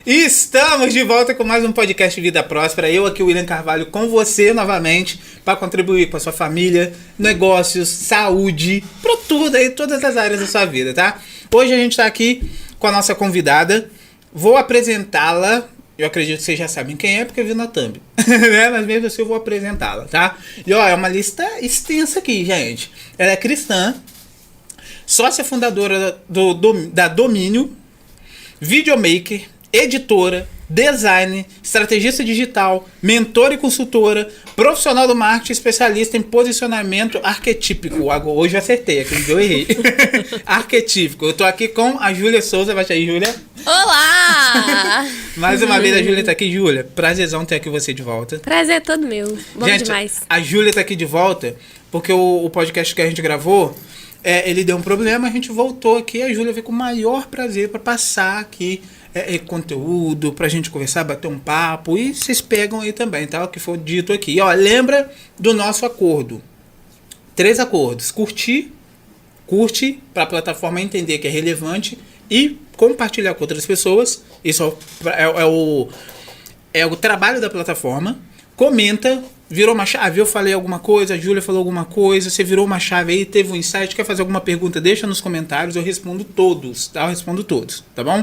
E estamos de volta com mais um podcast Vida Próspera. Eu aqui, William Carvalho, com você novamente para contribuir com a sua família, negócios, saúde, para tudo aí, todas as áreas da sua vida, tá? Hoje a gente está aqui com a nossa convidada. Vou apresentá-la. Eu acredito que vocês já sabem quem é, porque eu vi na thumb. Né? Mas mesmo assim eu vou apresentá-la, tá? E ó, é uma lista extensa aqui, gente. Ela é cristã, sócia fundadora da Domínio, videomaker, editora, design, estrategista digital, mentora e consultora, profissional do marketing, especialista em posicionamento arquetípico. Hoje eu acertei, aqui eu errei. Arquetípico. Eu tô aqui com a Júlia Souza. Baixa aí, Júlia. Olá! Mais uma vez a Júlia tá aqui. Júlia, prazerzão ter aqui você de volta. Prazer é todo meu. Bom gente, demais. A Júlia tá aqui de volta porque o podcast que a gente gravou, ele deu um problema, a gente voltou aqui. A Júlia veio com o maior prazer para passar aqui conteúdo, pra gente conversar, bater um papo, e vocês pegam aí também, tá? O que for dito aqui. E, ó, lembra do nosso acordo. 3 acordos. Curte pra plataforma entender que é relevante e compartilhar com outras pessoas. Isso é o trabalho da plataforma. Comenta, virou uma chave, eu falei alguma coisa, a Júlia falou alguma coisa, você virou uma chave aí, teve um insight, quer fazer alguma pergunta, deixa nos comentários, eu respondo todos, tá? Eu respondo todos, tá bom?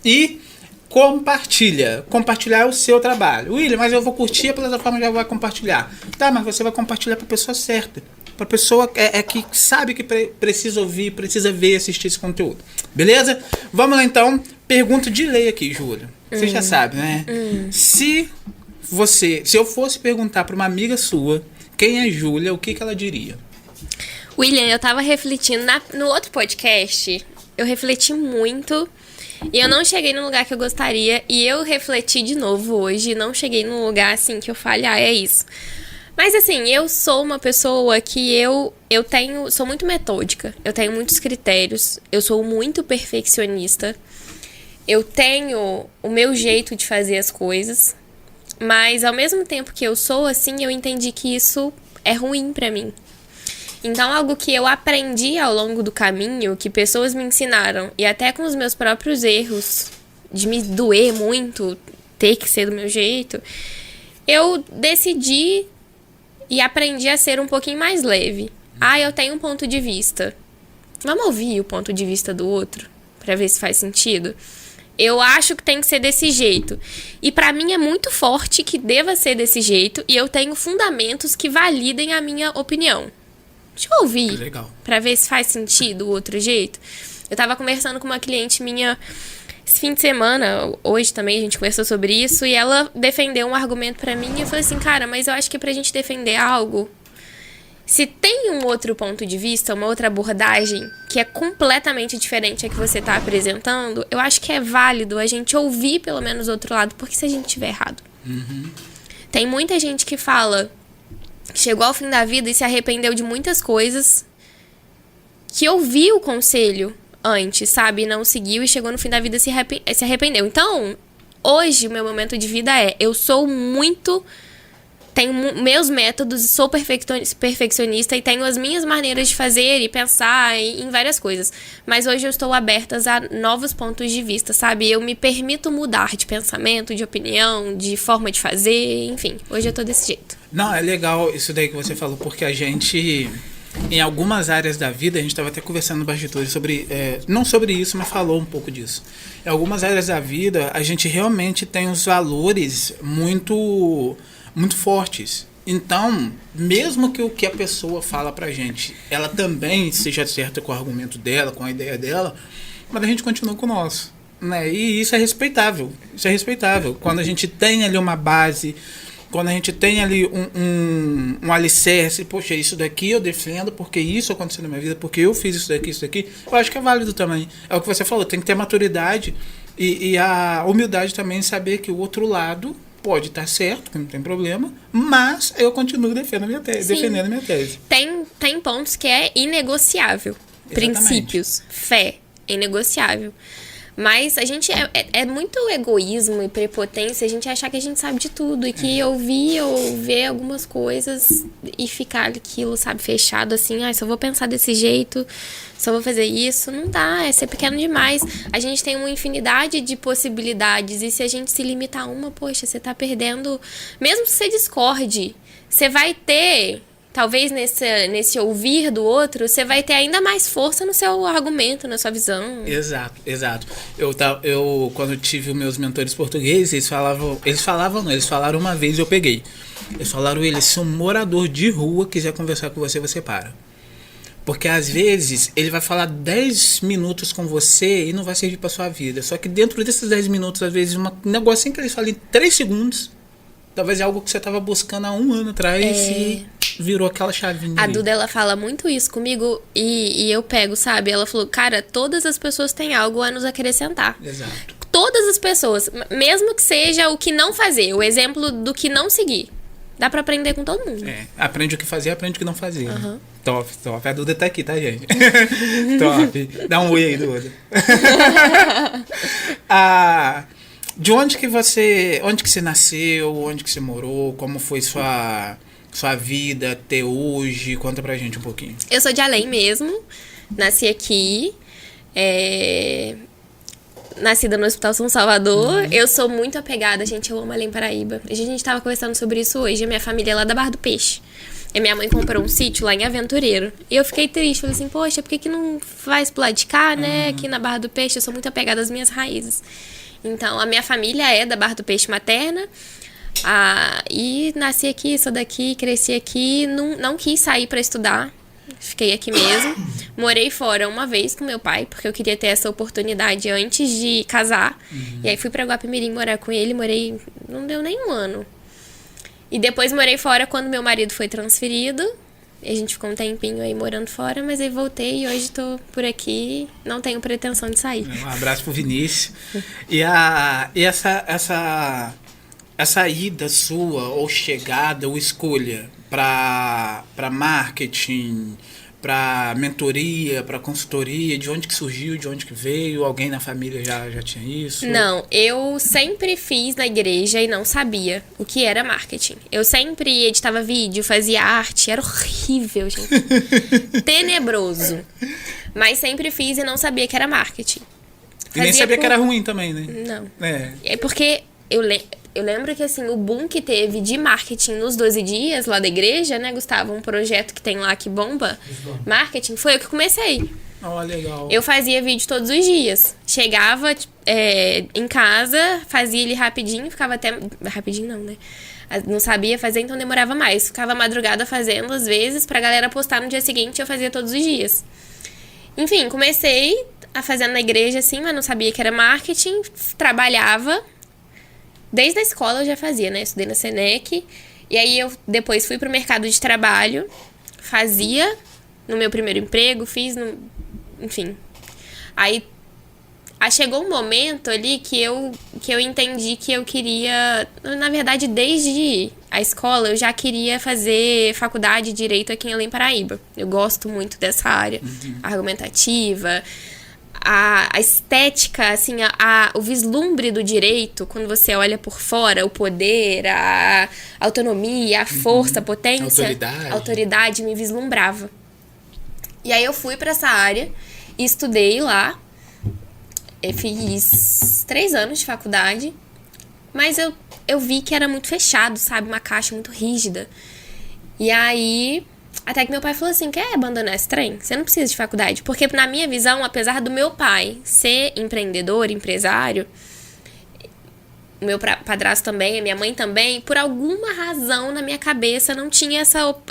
E compartilha. Compartilhar é o seu trabalho. William, mas eu vou curtir, a plataforma já vai compartilhar. Tá, mas você vai compartilhar para a pessoa certa. Para a pessoa que sabe que precisa ouvir, precisa ver, assistir esse conteúdo. Beleza? Vamos lá então. Pergunta de lei aqui, Júlia. Você já sabe, né? Se eu fosse perguntar para uma amiga sua quem é Júlia, o que ela diria? William, eu tava refletindo no outro podcast, eu refleti muito e eu não cheguei no lugar que eu gostaria, e eu refleti de novo hoje, não cheguei num lugar assim que eu fale, é isso. Mas assim, eu sou uma pessoa que sou muito metódica, eu tenho muitos critérios, eu sou muito perfeccionista, eu tenho o meu jeito de fazer as coisas, mas ao mesmo tempo que eu sou assim, eu entendi que isso é ruim pra mim. Então, algo que eu aprendi ao longo do caminho, que pessoas me ensinaram, e até com os meus próprios erros, de me doer muito, ter que ser do meu jeito, eu decidi e aprendi a ser um pouquinho mais leve. Eu tenho um ponto de vista. Vamos ouvir o ponto de vista do outro, pra ver se faz sentido? Eu acho que tem que ser desse jeito. E pra mim é muito forte que deva ser desse jeito, e eu tenho fundamentos que validem a minha opinião. Deixa eu ouvir, pra ver se faz sentido o outro jeito. Eu tava conversando com uma cliente minha esse fim de semana, hoje também a gente conversou sobre isso, e ela defendeu um argumento pra mim, e eu falei assim, cara, mas eu acho que pra gente defender algo, se tem um outro ponto de vista, uma outra abordagem, que é completamente diferente a que você tá apresentando, eu acho que é válido a gente ouvir pelo menos o outro lado, porque se a gente tiver errado. Tem muita gente que fala que chegou ao fim da vida e se arrependeu de muitas coisas, que ouviu o conselho antes, sabe? Não seguiu e chegou no fim da vida e se arrependeu. Então, hoje, o meu momento de vida eu sou muito... Tenho meus métodos, sou perfeccionista e tenho as minhas maneiras de fazer e pensar em várias coisas. Mas hoje eu estou aberta a novos pontos de vista, sabe? Eu me permito mudar de pensamento, de opinião, de forma de fazer, enfim. Hoje eu tô desse jeito. Não, é legal isso daí que você falou, porque a gente, em algumas áreas da vida, a gente estava até conversando no bastidores sobre, não sobre isso, mas falou um pouco disso. Em algumas áreas da vida, a gente realmente tem os valores muito fortes. Então, mesmo que o que a pessoa fala pra gente, ela também seja certa com o argumento dela, com a ideia dela, mas a gente continua com o nosso, né? E isso é respeitável. Isso é respeitável. Quando a gente tem ali uma base, quando a gente tem ali um alicerce, poxa, isso daqui eu defendo porque isso aconteceu na minha vida, porque eu fiz isso daqui, eu acho que é válido também. É o que você falou, tem que ter maturidade e a humildade também, saber que o outro lado pode estar certo, que não tem problema, mas eu continuo defendendo a minha tese. Tem pontos que é inegociável. Exatamente. Princípios, fé, é inegociável. Mas a gente é muito egoísmo e prepotência a gente achar que a gente sabe de tudo. E que ouvir ou ver algumas coisas e ficar aquilo, sabe, fechado assim. Só vou pensar desse jeito, só vou fazer isso. Não dá, é ser pequeno demais. A gente tem uma infinidade de possibilidades. E se a gente se limitar a uma, poxa, você tá perdendo. Mesmo que você discorde, você vai ter... Talvez nesse ouvir do outro, você vai ter ainda mais força no seu argumento, na sua visão. Exato. Eu quando tive os meus mentores portugueses, eles falaram uma vez e eu peguei. Eles falaram, se um morador de rua quiser conversar com você, você para. Porque às vezes ele vai falar 10 minutos com você e não vai servir pra sua vida. Só que dentro desses 10 minutos, às vezes, um negocinho que eles falam em 3 segundos, talvez é algo que você estava buscando há 1 ano atrás e virou aquela chavinha. A Duda, ela fala muito isso comigo e eu pego, sabe? Ela falou, cara, todas as pessoas têm algo a nos acrescentar. Exato. Todas as pessoas, mesmo que seja o que não fazer, o exemplo do que não seguir. Dá pra aprender com todo mundo. Aprende o que fazer, aprende o que não fazer. Uhum. Né? Top. A Duda tá aqui, tá, gente? Top. Dá um oi aí, Duda. De onde que você nasceu, onde que você morou, como foi sua vida até hoje? Conta pra gente um pouquinho. Eu sou de Além mesmo, nasci aqui, nascida no Hospital São Salvador. Eu sou muito apegada, gente, eu amo Além Paraíba. A gente tava conversando sobre isso hoje, a minha família é lá da Barra do Peixe. E minha mãe comprou um sítio lá em Aventureiro. E eu fiquei triste, falei assim, poxa, por que não faz pro lado de cá, né? Aqui na Barra do Peixe, eu sou muito apegada às minhas raízes. Então, a minha família é da Barra do Peixe materna. E nasci aqui, sou daqui, cresci aqui. Não quis sair pra estudar. Fiquei aqui mesmo. Morei fora uma vez com meu pai, porque eu queria ter essa oportunidade antes de casar. E aí fui pra Guapimirim morar com ele. Morei, não deu nem 1 ano. E depois morei fora quando meu marido foi transferido. E a gente ficou um tempinho aí morando fora, mas aí voltei e hoje tô por aqui. Não tenho pretensão de sair. Um abraço pro Vinícius. E essa ida sua, ou chegada, ou escolha para marketing, para mentoria, para consultoria, de onde que surgiu, de onde que veio? Alguém na família já tinha isso? Não, eu sempre fiz na igreja e não sabia o que era marketing. Eu sempre editava vídeo, fazia arte, era horrível, gente. Tenebroso. Mas sempre fiz e não sabia que era marketing. E nem sabia que era ruim também, né? Não. É porque eu lembro que, assim, o boom que teve de marketing nos 12 dias lá da igreja, né, Gustavo? Um projeto que tem lá que bomba marketing, foi eu que comecei. Oh, legal. Eu fazia vídeo todos os dias. Chegava em casa, fazia ele rapidinho, ficava até... Rapidinho não, né? Não sabia fazer, então demorava mais. Ficava madrugada fazendo, às vezes, pra galera postar no dia seguinte, eu fazia todos os dias. Enfim, comecei a fazer na igreja, assim, mas não sabia que era marketing. Trabalhava... Desde a escola eu já fazia, né? Estudei na Senec. E aí eu depois fui pro mercado de trabalho. Fazia no meu primeiro emprego, enfim. Aí chegou um momento ali que eu entendi que eu queria... Na verdade, desde a escola eu já queria fazer faculdade de Direito aqui em Além Paraíba. Eu gosto muito dessa área argumentativa. A estética, assim, o vislumbre do direito, quando você olha por fora, o poder, a autonomia, a força, a potência, autoridade me vislumbrava. E aí eu fui pra essa área e estudei lá. Eu fiz 3 anos de faculdade, mas eu vi que era muito fechado, sabe? Uma caixa muito rígida. E aí... Até que meu pai falou assim, quer abandonar esse trem? Você não precisa de faculdade. Porque na minha visão, apesar do meu pai ser empreendedor, empresário, o meu padrasto também, a minha mãe também, por alguma razão na minha cabeça não tinha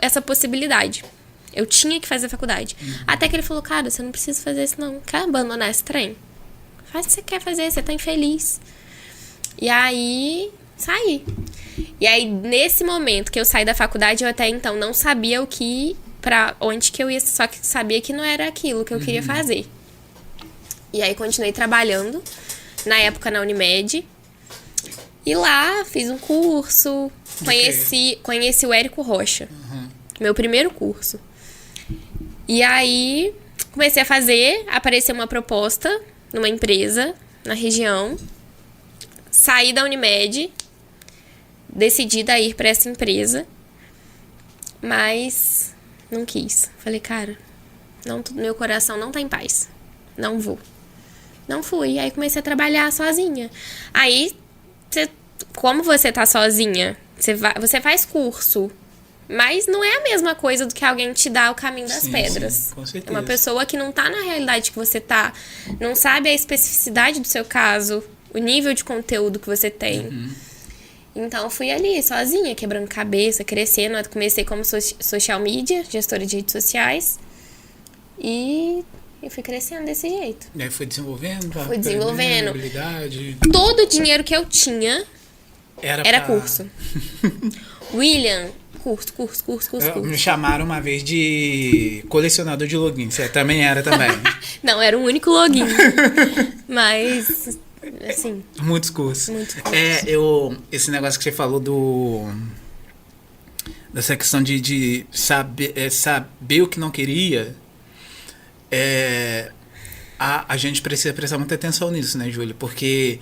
essa possibilidade. Eu tinha que fazer faculdade. Até que ele falou, cara, você não precisa fazer isso não. Quer abandonar esse trem? Faz o que você quer fazer, você tá infeliz. E aí... saí. E aí, nesse momento que eu saí da faculdade, eu até então não sabia pra onde que eu ia, só que sabia que não era aquilo que eu queria fazer. E aí, continuei trabalhando, na época na Unimed. E lá, fiz um curso, conheci o Érico Rocha, meu primeiro curso. E aí, comecei a fazer, apareceu uma proposta numa empresa na região. Saí da Unimed, decidida a ir para essa empresa, mas não quis. Falei, cara, não, meu coração não tá em paz. Não vou. Não fui. Aí comecei a trabalhar sozinha. Aí, como você tá sozinha, você faz curso, mas não é a mesma coisa do que alguém te dá o caminho das pedras. Sim, com certeza. Uma pessoa que não tá na realidade que você tá, não sabe a especificidade do seu caso, o nível de conteúdo que você tem. Então, fui ali, sozinha, quebrando cabeça, crescendo. Eu comecei como social media, gestora de redes sociais. E fui crescendo desse jeito. E aí foi desenvolvendo? Fui desenvolvendo. Habilidade. Todo o dinheiro que eu tinha era curso. William, curso. Me chamaram uma vez de colecionador de login. Você também era também. Não, era o único login. Mas, assim... Muitos cursos. Esse negócio que você falou dessa questão de saber o que não queria, a gente precisa prestar muita atenção nisso, né, Júlia? Porque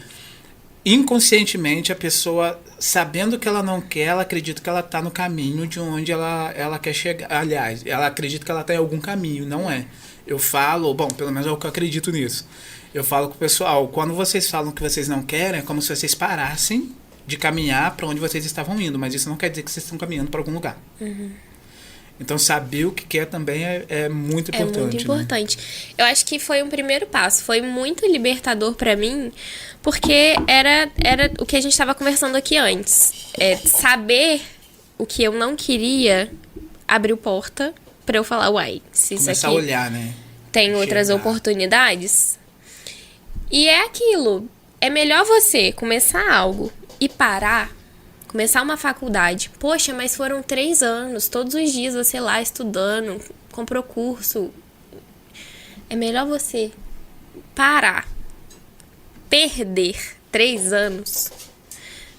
inconscientemente a pessoa, sabendo que ela não quer, ela acredita que ela está no caminho de onde ela quer chegar. Aliás, ela acredita que ela está em algum caminho, não é. Eu falo, bom, pelo menos é o que eu acredito nisso. Eu falo com o pessoal, quando vocês falam que vocês não querem, é como se vocês parassem de caminhar para onde vocês estavam indo, mas isso não quer dizer que vocês estão caminhando para algum lugar. Então, saber o que quer também é muito importante. É muito importante. Né? Eu acho que foi um primeiro passo. Foi muito libertador para mim, porque era o que a gente estava conversando aqui antes. Saber o que eu não queria abriu porta para eu falar, uai, se isso começar aqui a olhar, né? Tem outras oportunidades. E é aquilo. É melhor você começar algo e parar. Começar uma faculdade. Poxa, mas foram 3 anos. Todos os dias você lá estudando. Comprou curso. É melhor você parar. Perder 3 anos.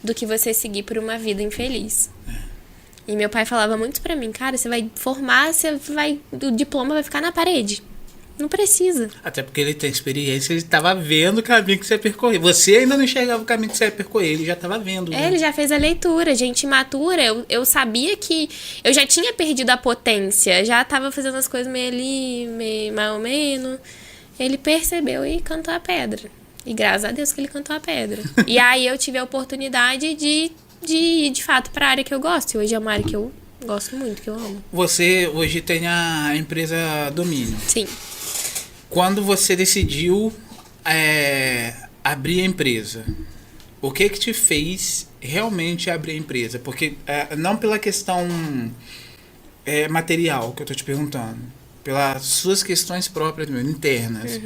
Do que você seguir por uma vida infeliz. E meu pai falava muito pra mim. Cara, você vai formar, o diploma vai ficar na parede. Não precisa. Até porque ele tem experiência, ele estava vendo o caminho que você ia percorrer. Você ainda não enxergava o caminho que você ia percorrer, ele já estava vendo. Né? Ele já fez a leitura, gente imatura. Eu sabia que eu já tinha perdido a potência, já estava fazendo as coisas meio ali, meio mais ou menos. Ele percebeu e cantou a pedra. E graças a Deus que ele cantou a pedra. E aí eu tive a oportunidade de ir, de fato, para a área que eu gosto. E hoje é uma área que eu gosto muito, que eu amo. Você hoje tem a empresa Domínio. Sim. Quando você decidiu abrir a empresa, o que te fez realmente abrir a empresa? Porque não pela questão material que eu estou te perguntando, pelas suas questões próprias, internas.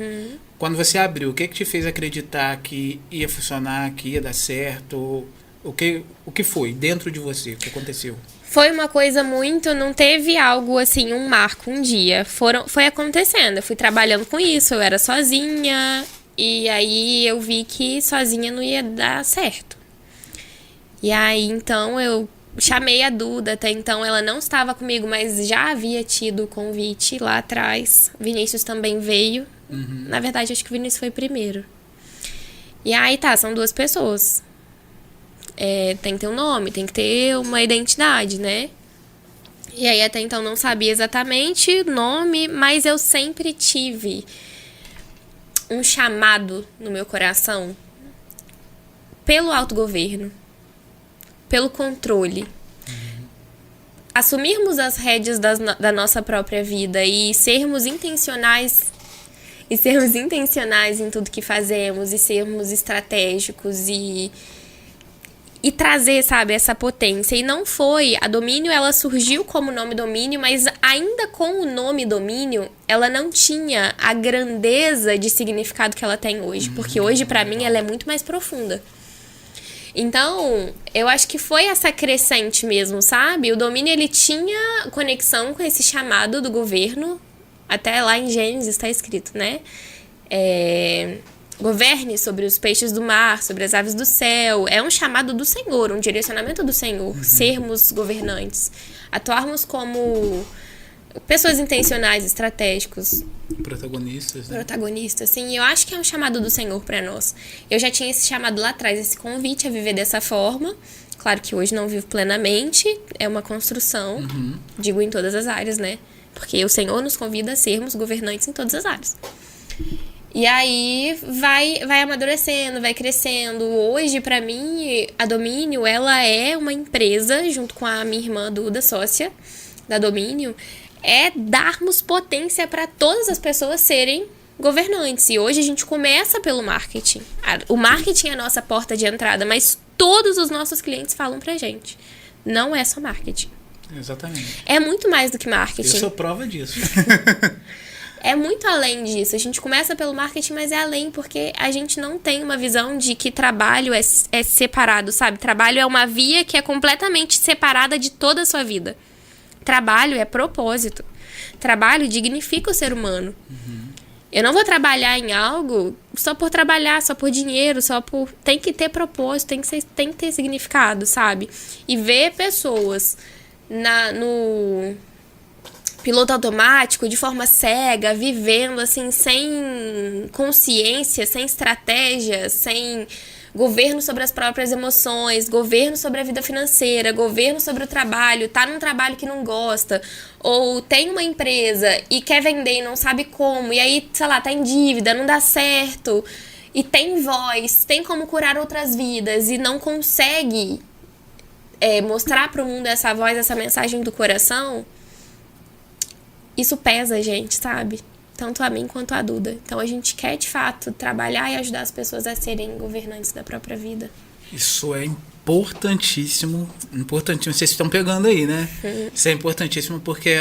Quando você abriu, o que te fez acreditar que ia funcionar, que ia dar certo? O que foi dentro de você? O que aconteceu? Foi uma coisa muito... Não teve algo assim, um marco, um dia. Foi acontecendo. Eu fui trabalhando com isso. Eu era sozinha. E aí eu vi que sozinha não ia dar certo. E aí, então, eu chamei a Duda. Até então, ela não estava comigo, mas já havia tido o convite lá atrás. Vinícius também veio. Na verdade, acho que o Vinícius foi primeiro. E aí, são 2 pessoas. Tem que ter um nome, tem que ter uma identidade, né? E aí até então não sabia exatamente o nome, mas eu sempre tive um chamado no meu coração pelo autogoverno, pelo controle. Assumirmos as rédeas da nossa própria vida e sermos intencionais em tudo que fazemos e sermos estratégicos e trazer, sabe, essa potência. E não foi... A Domínio, ela surgiu como nome Domínio, mas ainda com o nome Domínio, ela não tinha a grandeza de significado que ela tem hoje. Porque hoje, pra mim, ela é muito mais profunda. Então, eu acho que foi essa crescente mesmo, sabe? O Domínio, ele tinha conexão com esse chamado do governo. Até lá em Gênesis está escrito, né? Governe sobre os peixes do mar, sobre as aves do céu. É um chamado do Senhor, um direcionamento do Senhor. Sermos governantes. Atuarmos como Pessoas intencionais, estratégicos, Protagonistas, né? protagonistas, assim, eu acho que é um chamado do Senhor pra nós. Eu já tinha esse chamado lá atrás, esse convite a viver dessa forma. Claro que hoje não vivo plenamente, é uma construção, digo em todas as áreas, né? Porque o Senhor nos convida a sermos governantes em todas as áreas. E aí vai amadurecendo, vai crescendo. Hoje, pra mim, a Domínio, ela é uma empresa, junto com a minha irmã Duda, sócia da Domínio, é darmos potência para todas as pessoas serem governantes. E hoje a gente começa pelo marketing. O marketing é a nossa porta de entrada, mas todos os nossos clientes falam pra gente. Não é só marketing. Exatamente. É muito mais do que marketing. Eu sou prova disso. É muito além disso. A gente começa pelo marketing, mas é além, porque a gente não tem uma visão de que trabalho é separado, sabe? Trabalho é uma via que é completamente separada de toda a sua vida. Trabalho é propósito. Trabalho dignifica o ser humano. Eu não vou trabalhar em algo só por trabalhar, só por dinheiro, só por... Tem que ter propósito, tem que ter significado, sabe? E ver pessoas no piloto automático, de forma cega, vivendo assim, sem consciência, sem estratégia, sem governo sobre as próprias emoções, governo sobre a vida financeira, governo sobre o trabalho, tá num trabalho que não gosta, ou tem uma empresa e quer vender e não sabe como, e aí, sei lá, tá em dívida, não dá certo, e tem voz, tem como curar outras vidas, e não consegue mostrar pro mundo essa voz, essa mensagem do coração. Isso pesa, gente, sabe? Tanto a mim quanto a Duda. Então a gente quer, de fato, trabalhar e ajudar as pessoas a serem governantes da própria vida. Isso é importantíssimo. Importantíssimo. Vocês estão pegando aí, né? Isso é importantíssimo porque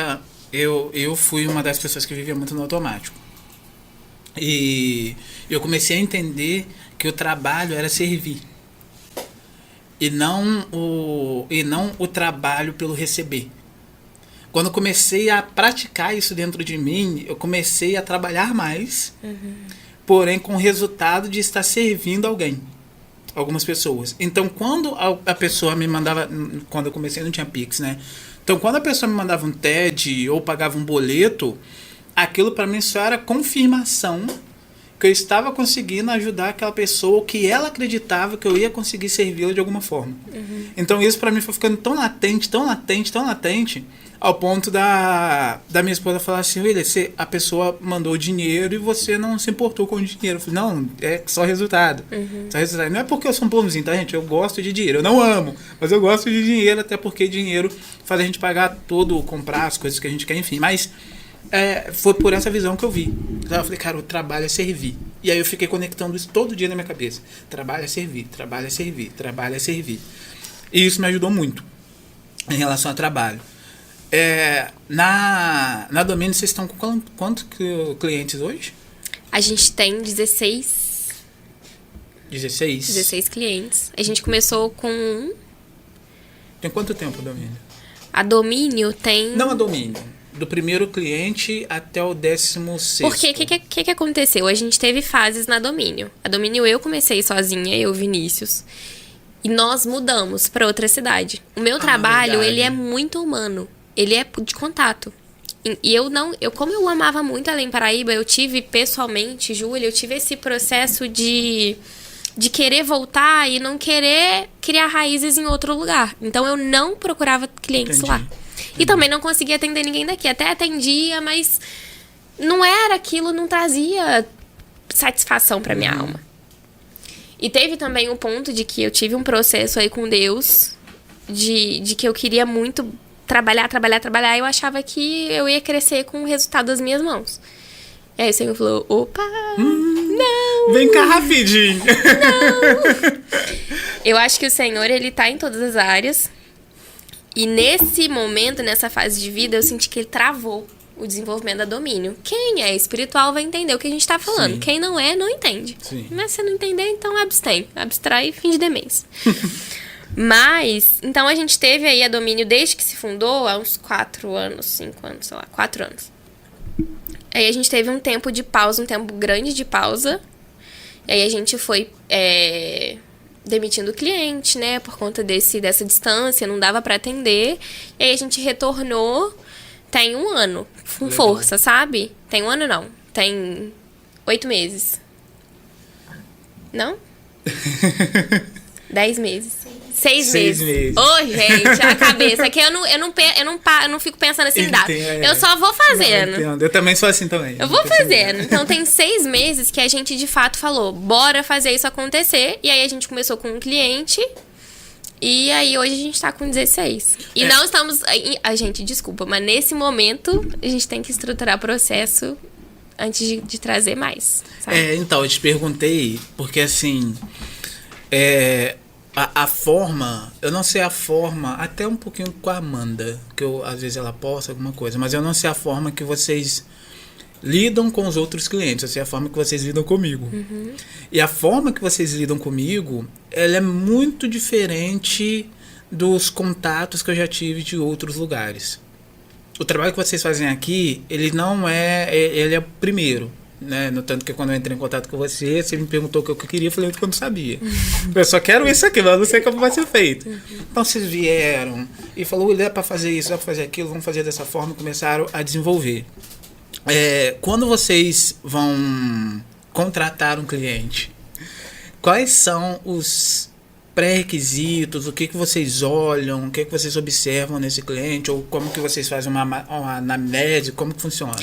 eu fui uma das pessoas que vivia muito no automático. E eu comecei a entender que o trabalho era servir. E não o trabalho pelo receber. Quando eu comecei a praticar isso dentro de mim, eu comecei a trabalhar mais, porém com o resultado de estar servindo alguém, algumas pessoas. Então, quando a pessoa me mandava, quando eu comecei não tinha Pix, né? Então, quando a pessoa me mandava um TED ou pagava um boleto, aquilo para mim só era confirmação que eu estava conseguindo ajudar aquela pessoa, que ela acreditava que eu ia conseguir servi-la de alguma forma. Então, isso para mim foi ficando tão latente, tão latente, tão latente, ao ponto da minha esposa falar assim: William, a pessoa mandou dinheiro e você não se importou com o dinheiro. Eu falei: não, é só resultado. Só resultado. Não é porque eu sou um bonzinho, tá, gente? Eu gosto de dinheiro. Eu não amo, mas eu gosto de dinheiro, até porque dinheiro faz a gente pagar tudo, comprar as coisas que a gente quer, enfim. Mas foi por essa visão que eu vi. Eu falei: cara, o trabalho é servir. E aí eu fiquei conectando isso todo dia na minha cabeça. Trabalho é servir, trabalho é servir, trabalho é servir. E isso me ajudou muito em relação ao trabalho. Na Domínio, vocês estão com quantos clientes hoje? A gente tem 16 clientes. A gente começou com... Tem quanto tempo a Domínio? A Domínio tem... Não a Domínio. Do primeiro cliente até o 16º. Porque o que aconteceu? A gente teve fases na Domínio. A Domínio eu comecei sozinha, eu, Vinícius. E nós mudamos para outra cidade. O meu trabalho, ele é muito humano. Ele é de contato. E como eu amava muito Além Paraíba, eu tive pessoalmente, Júlia, eu tive esse processo de querer voltar e não querer criar raízes em outro lugar. Então eu não procurava clientes lá. E também não conseguia atender ninguém daqui. Até atendia, mas não era aquilo, não trazia satisfação pra minha alma. E teve também um ponto de que eu tive um processo aí com Deus, de que eu queria muito trabalhar, e eu achava que eu ia crescer com o resultado das minhas mãos. E aí o Senhor falou: opa, não! Vem cá rapidinho! Não! Eu acho que o Senhor, ele tá em todas as áreas. E nesse momento, nessa fase de vida, eu senti que ele travou o desenvolvimento da Domínio. Quem é espiritual vai entender o que a gente tá falando. Sim. Quem não é, não entende. Sim. Mas se não entender, então abstém. Abstrai e finge demência. Mas, então a gente teve aí a Domínio desde que se fundou, há uns 4 anos, 5 anos, sei lá, 4 anos. Aí a gente teve um tempo de pausa, um tempo grande de pausa. E aí a gente foi demitindo o cliente, né, por conta dessa distância, não dava pra atender. E aí a gente retornou tem 1 ano, com Legal. força, sabe? Tem 1 ano não, tem 8 meses. Não? 10 meses. 6 meses. Ô, gente, a cabeça. Que eu não fico pensando assim, dá. Eu só vou fazendo. Não, eu também sou assim também. Eu vou fazendo. Então, tem 6 meses que a gente, de fato, falou, bora fazer isso acontecer. E aí, a gente começou com um cliente. E aí, hoje, a gente tá com 16. E não estamos... A gente, desculpa, mas nesse momento, a gente tem que estruturar o processo antes de trazer mais, sabe? Então, eu te perguntei, porque assim... A forma, eu não sei a forma, até um pouquinho com a Amanda, que às vezes ela posta alguma coisa, mas eu não sei a forma que vocês lidam com os outros clientes, eu sei a forma que vocês lidam comigo. Uhum. E a forma que vocês lidam comigo, ela é muito diferente dos contatos que eu já tive de outros lugares. O trabalho que vocês fazem aqui, ele não ele é o primeiro. Né? No tanto que quando eu entrei em contato com você me perguntou o que eu queria, eu falei que eu não sabia. Eu só quero isso aqui, mas não sei como vai ser feito. Então vocês vieram e falou, dá para fazer isso, dá para fazer aquilo, vamos fazer dessa forma, e começaram a desenvolver. Quando vocês vão contratar um cliente, quais são os pré-requisitos, o que vocês olham, o que vocês observam nesse cliente, ou como que vocês fazem uma anamnese, como que funciona?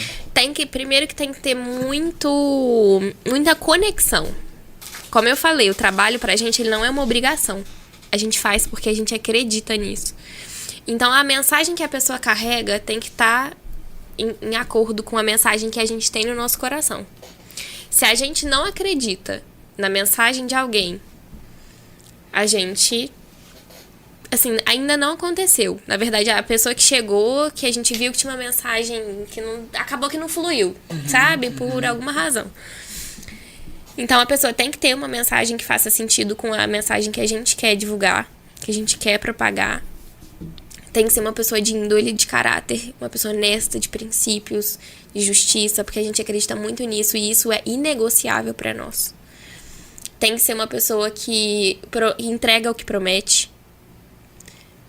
Primeiro que tem que ter muita conexão. Como eu falei, o trabalho pra gente ele não é uma obrigação. A gente faz porque a gente acredita nisso. Então a mensagem que a pessoa carrega tem que estar em acordo com a mensagem que a gente tem no nosso coração. Se a gente não acredita na mensagem de alguém, a gente, assim, ainda não aconteceu. Na verdade, a pessoa que chegou, que a gente viu que tinha uma mensagem que acabou que não fluiu, sabe? Por alguma razão. Então, a pessoa tem que ter uma mensagem que faça sentido com a mensagem que a gente quer divulgar, que a gente quer propagar. Tem que ser uma pessoa de índole, de caráter, uma pessoa honesta, de princípios, de justiça, porque a gente acredita muito nisso e isso é inegociável para nós. Tem que ser uma pessoa que entrega o que promete.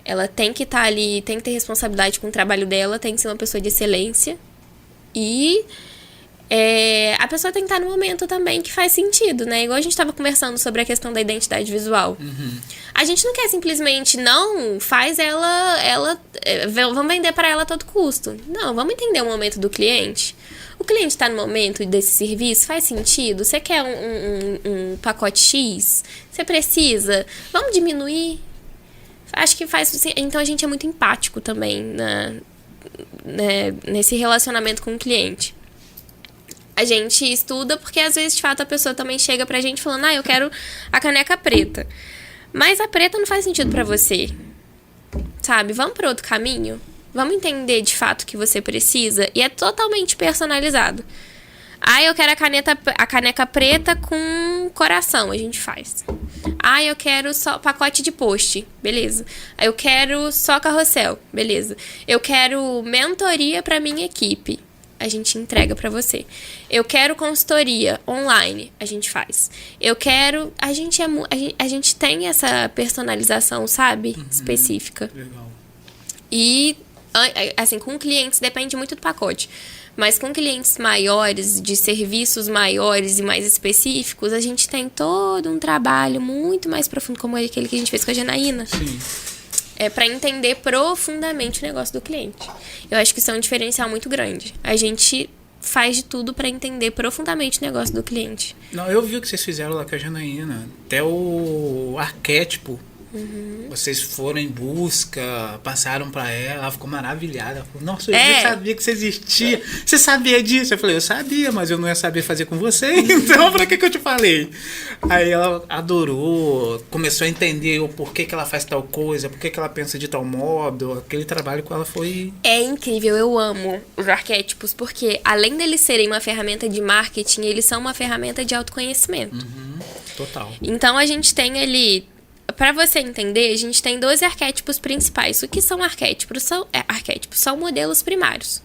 Ela tem que estar ali, tem que ter responsabilidade com o trabalho dela, tem que ser uma pessoa de excelência. E a pessoa tem que estar no momento também que faz sentido, né? Igual a gente estava conversando sobre a questão da identidade visual. A gente não quer simplesmente, faz ela vamos vender para ela a todo custo. Não, vamos entender o momento do cliente. O cliente está no momento desse serviço, faz sentido? Você quer um pacote X? Você precisa? Vamos diminuir? Acho que faz... Então, a gente é muito empático também nesse relacionamento com o cliente. A gente estuda porque, às vezes, de fato, a pessoa também chega pra gente falando, eu quero a caneca preta. Mas a preta não faz sentido pra você. Sabe? Vamos para outro caminho? Vamos entender de fato o que você precisa. E é totalmente personalizado. Eu quero a caneca preta com coração. A gente faz. Eu quero só pacote de post. Beleza. Eu quero só carrossel. Beleza. Eu quero mentoria para minha equipe. A gente entrega para você. Eu quero consultoria online. A gente faz. Eu quero... A gente tem essa personalização, sabe? Específica. Legal. E... assim, com clientes depende muito do pacote, mas com clientes maiores, de serviços maiores e mais específicos, a gente tem todo um trabalho muito mais profundo, como aquele que a gente fez com a Janaína. Sim. Para entender profundamente o negócio do cliente. Eu acho que isso é um diferencial muito grande. A gente faz de tudo para entender profundamente o negócio do cliente. Não, eu vi o que vocês fizeram lá com a Janaína, até o arquétipo. Vocês foram em busca, passaram pra ela ficou maravilhada. Ela falou, nossa, eu nem sabia que você existia. Você sabia disso? Eu falei, eu sabia, mas eu não ia saber fazer com você, então pra que eu te falei? Aí ela adorou, começou a entender o porquê que ela faz tal coisa, porquê que ela pensa de tal modo. Aquele trabalho com ela foi... É incrível, eu amo os arquétipos, porque além deles serem uma ferramenta de marketing, eles são uma ferramenta de autoconhecimento. Total. Então a gente tem ali... Para você entender, a gente tem 12 arquétipos principais. O que são arquétipos? Arquétipos são modelos primários.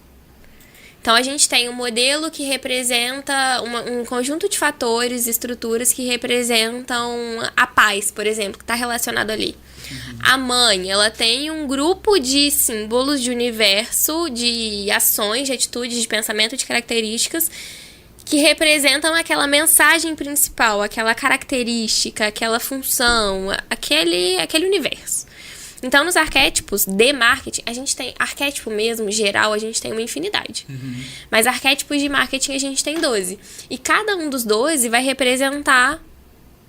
Então, a gente tem um modelo que representa um conjunto de fatores, estruturas que representam a paz, por exemplo, que está relacionado ali. A mãe, ela tem um grupo de símbolos de universo, de ações, de atitudes, de pensamento, de características que representam aquela mensagem principal, aquela característica, aquela função, aquele universo. Então, nos arquétipos de marketing, a gente tem arquétipo mesmo, geral, a gente tem uma infinidade. Mas arquétipos de marketing a gente tem 12. E cada um dos 12 vai representar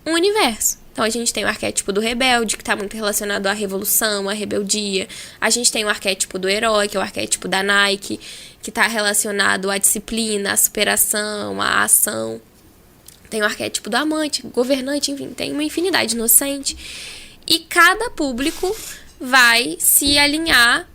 um universo. Então, a gente tem o arquétipo do rebelde, que está muito relacionado à revolução, à rebeldia. A gente tem o arquétipo do herói, que é o arquétipo da Nike, que está relacionado à disciplina, à superação, à ação. Tem o arquétipo do amante, governante, enfim, tem uma infinidade, inocente. E cada público vai se alinhar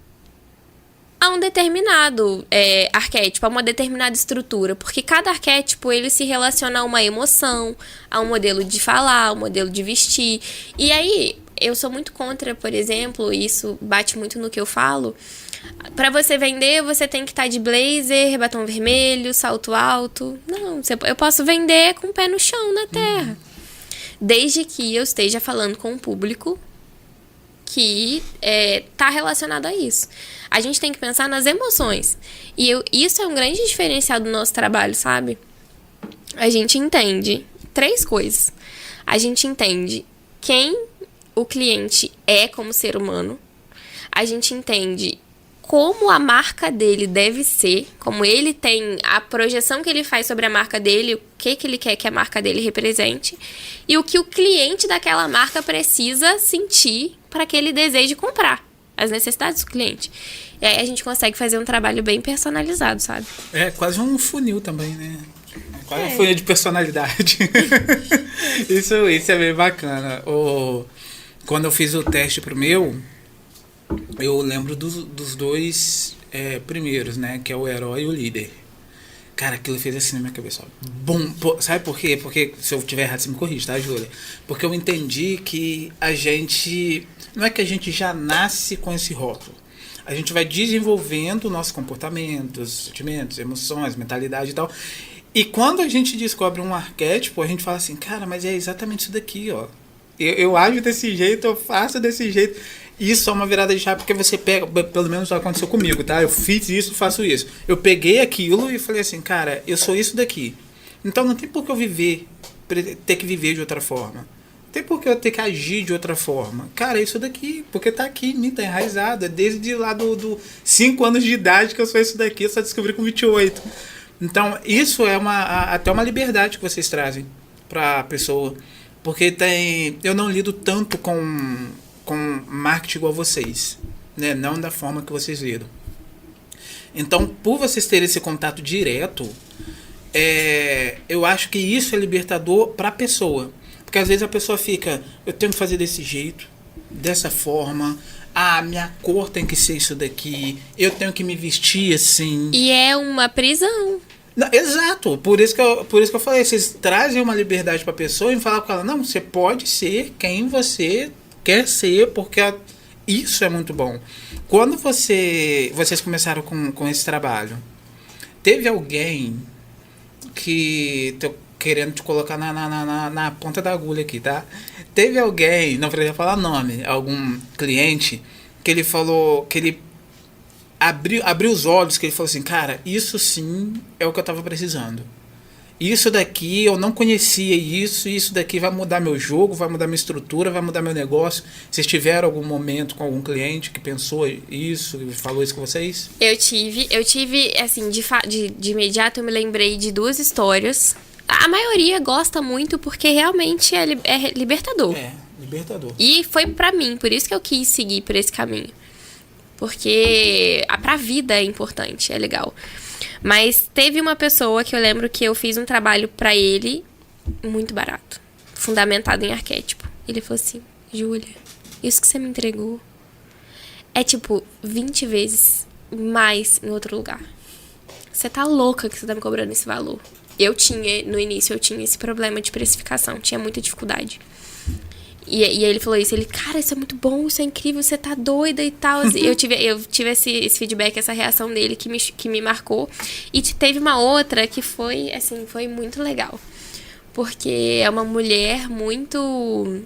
a um determinado arquétipo, a uma determinada estrutura, porque cada arquétipo ele se relaciona a uma emoção, a um modelo de falar, a um modelo de vestir. E aí, eu sou muito contra, por exemplo, isso bate muito no que eu falo, pra você vender, você tem que estar de blazer, batom vermelho, salto alto. Não, eu posso vender com o pé no chão, na terra. Desde que eu esteja falando com um público que tá relacionado a isso. A gente tem que pensar nas emoções. E isso é um grande diferencial do nosso trabalho, sabe? A gente entende 3 coisas. A gente entende quem o cliente é como ser humano. A gente entende como a marca dele deve ser, como ele tem a projeção que ele faz sobre a marca dele, o que ele quer que a marca dele represente, e o que o cliente daquela marca precisa sentir para que ele deseje comprar, as necessidades do cliente. E aí a gente consegue fazer um trabalho bem personalizado, sabe? É quase um funil também, né? Quase um funil de personalidade. Isso é bem bacana. Quando eu fiz o teste pro meu, eu lembro dos 2 primeiros, né? Que é o herói e o líder. Cara, aquilo fez assim na minha cabeça. Bom, sabe por quê? Porque, se eu tiver errado, você me corrige, tá, Júlia? Porque eu entendi que a gente... Não é que a gente já nasce com esse rótulo. A gente vai desenvolvendo nossos comportamentos, sentimentos, emoções, mentalidade e tal. E quando a gente descobre um arquétipo, a gente fala assim, cara, mas é exatamente isso daqui, ó. Eu ajo desse jeito, eu faço desse jeito. Isso é uma virada de chave, porque você pega, pelo menos aconteceu comigo, tá? Eu fiz isso, faço isso. Eu peguei aquilo e falei assim, cara, eu sou isso daqui. Então não tem por que eu ter que viver de outra forma. Não tem por que eu ter que agir de outra forma. Cara, é isso daqui, porque tá aqui em mim, tá enraizado. É desde lá do 5 anos de idade que eu sou isso daqui, eu só descobri com 28. Então, isso é até uma liberdade que vocês trazem pra pessoa. Porque eu não lido tanto com marketing igual vocês, né? Não da forma que vocês lidam. Então, por vocês terem esse contato direto, eu acho que isso é libertador para a pessoa. Porque às vezes a pessoa fica, eu tenho que fazer desse jeito, dessa forma, minha cor tem que ser isso daqui, eu tenho que me vestir assim. E é uma prisão. Não, exato, por isso que eu falei, vocês trazem uma liberdade para a pessoa e falar com ela, não, você pode ser quem você quer ser, porque isso é muito bom. Quando vocês começaram com esse trabalho, teve alguém que tô querendo te colocar na ponta da agulha aqui, tá? Teve alguém, não precisa falar nome, algum cliente que ele falou, que ele abriu os olhos, que ele falou assim, cara, isso sim é o que eu tava precisando. Isso daqui, eu não conhecia isso daqui vai mudar meu jogo, vai mudar minha estrutura, vai mudar meu negócio. Vocês tiveram algum momento com algum cliente que pensou isso, e falou isso com vocês? Eu tive assim, de imediato eu me lembrei de 2 histórias. A maioria gosta muito porque realmente é libertador. É, libertador. E foi pra mim, por isso que eu quis seguir por esse caminho. Porque pra vida é importante, é legal. Mas teve uma pessoa que eu lembro que eu fiz um trabalho pra ele muito barato, fundamentado em arquétipo. Ele falou assim, Júlia, isso que você me entregou é tipo 20 vezes mais em outro lugar. Você tá louca que você tá me cobrando esse valor. No início eu tinha esse problema de precificação, tinha muita dificuldade. E aí ele falou isso, cara, isso é muito bom, isso é incrível, você tá doida e tal. Eu tive esse feedback, essa reação dele que me marcou. E teve uma outra que foi, assim, foi muito legal. Porque é uma mulher muito...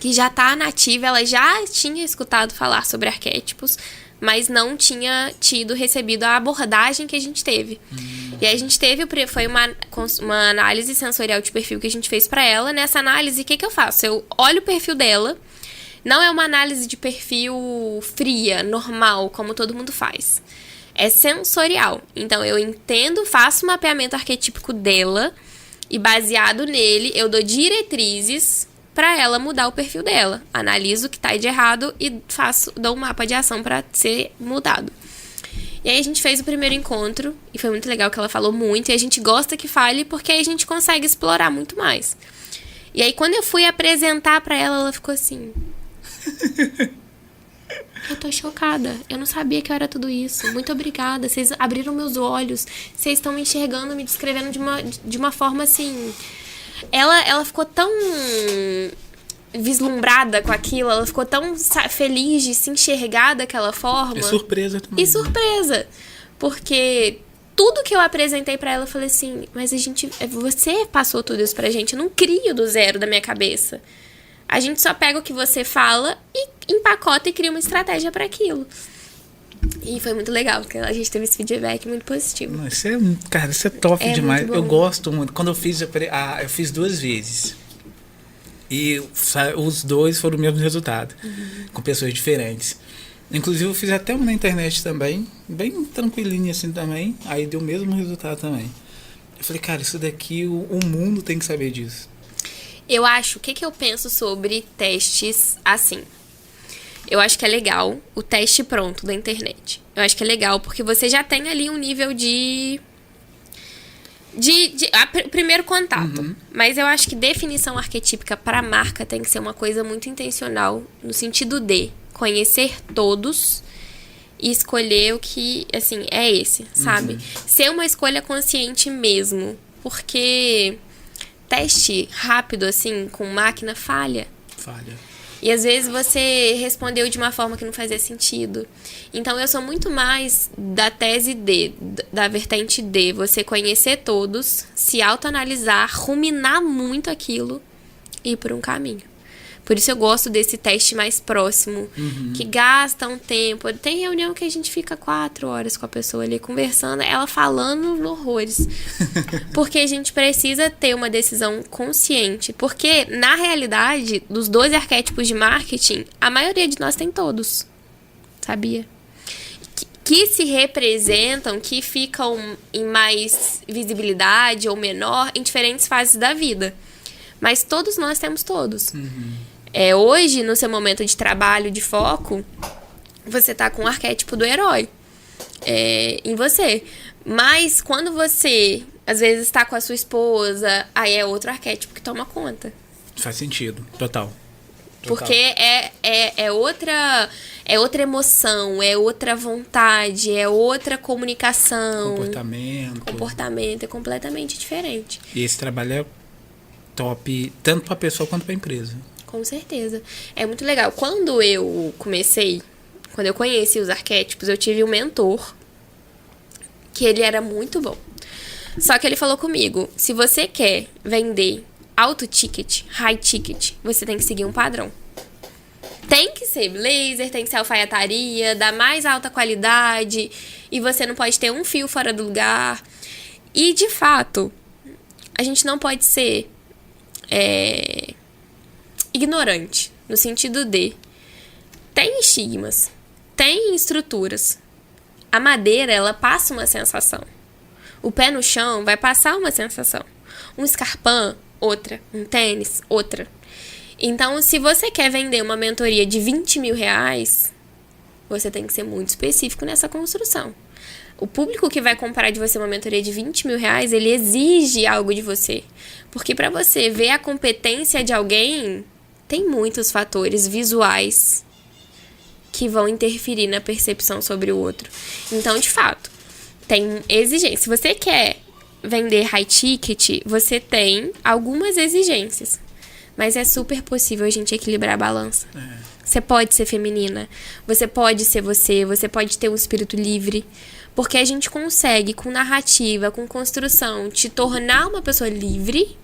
que já tá nativa, ela já tinha escutado falar sobre arquétipos, mas não tinha recebido a abordagem que a gente teve. E aí a gente foi uma análise sensorial de perfil que a gente fez pra ela. Nessa análise, o que eu faço? Eu olho o perfil dela, não é uma análise de perfil fria, normal, como todo mundo faz. É sensorial. Então eu entendo, faço o mapeamento arquetípico dela, e baseado nele, eu dou diretrizes pra ela mudar o perfil dela. Analiso o que tá de errado e dou um mapa de ação pra ser mudado. E aí a gente fez o primeiro encontro, e foi muito legal que ela falou muito, e a gente gosta que fale, porque aí a gente consegue explorar muito mais. E aí quando eu fui apresentar pra ela, ela ficou assim... Eu tô chocada, eu não sabia que eu era tudo isso. Muito obrigada, vocês abriram meus olhos, vocês estão me enxergando, me descrevendo de uma forma assim... Ela ficou tão vislumbrada com aquilo, ela ficou tão feliz de se enxergar daquela forma. E surpresa também. E surpresa. Porque tudo que eu apresentei pra ela, eu falei assim, mas você passou tudo isso pra gente, eu não crio do zero da minha cabeça. A gente só pega o que você fala e empacota e cria uma estratégia pra aquilo. E foi muito legal, porque a gente teve esse feedback muito positivo. Cara, isso é top demais. Muito bom. Eu gosto muito. Quando eu fiz 2 vezes. E os 2 foram o mesmo resultado. Com pessoas diferentes. Inclusive eu fiz até uma na internet também. Bem tranquilinha assim também. Aí deu o mesmo resultado também. Eu falei, cara, isso daqui, o mundo tem que saber disso. Eu acho, o que eu penso sobre testes assim? Eu acho que é legal o teste pronto da internet. Eu acho que é legal porque você já tem ali um nível de primeiro contato. Uhum. Mas eu acho que definição arquetípica para marca tem que ser uma coisa muito intencional, no sentido de conhecer todos e escolher o que, assim, é esse, sabe? Ser uma escolha consciente mesmo. Porque teste rápido, assim, com máquina, falha. E às vezes você respondeu de uma forma que não fazia sentido. Então eu sou muito mais da tese D, da vertente D. Você conhecer todos, se autoanalisar, ruminar muito aquilo e ir por um caminho. Por isso eu gosto desse teste mais próximo, que gasta um tempo. Tem reunião que a gente fica 4 horas com a pessoa ali conversando, ela falando horrores. Porque a gente precisa ter uma decisão consciente. Porque, na realidade, dos 12 arquétipos de marketing, a maioria de nós tem todos. Sabia? Que se representam, que ficam em mais visibilidade ou menor em diferentes fases da vida. Mas todos nós temos todos. Hoje, no seu momento de trabalho, de foco, você tá com o arquétipo do herói em você. Mas quando você, às vezes, tá com a sua esposa, aí é outro arquétipo que toma conta. Faz sentido, total. Porque é outra emoção, é outra vontade, é outra comunicação. Comportamento é completamente diferente. E esse trabalho é top, tanto pra pessoa quanto pra empresa. Com certeza. É muito legal. Quando eu conheci os arquétipos, eu tive um mentor que ele era muito bom. Só que ele falou comigo, se você quer vender alto ticket, high ticket, você tem que seguir um padrão. Tem que ser blazer, tem que ser alfaiataria, da mais alta qualidade, e você não pode ter um fio fora do lugar. E, de fato, a gente não pode ser ignorante, no sentido de tem estigmas, tem estruturas. A madeira, ela passa uma sensação. O pé no chão vai passar uma sensação. Um escarpão, outra. Um tênis, outra. Então, se você quer vender uma mentoria de 20 mil reais, você tem que ser muito específico nessa construção. O público que vai comprar de você uma mentoria de 20 mil reais, ele exige algo de você. Porque para você ver a competência de alguém, tem muitos fatores visuais que vão interferir na percepção sobre o outro. Então, de fato, tem exigência. Se você quer vender high ticket, você tem algumas exigências. Mas é super possível a gente equilibrar a balança. Você pode ser feminina, você pode ser você pode ter um espírito livre. Porque a gente consegue, com narrativa, com construção, te tornar uma pessoa livre,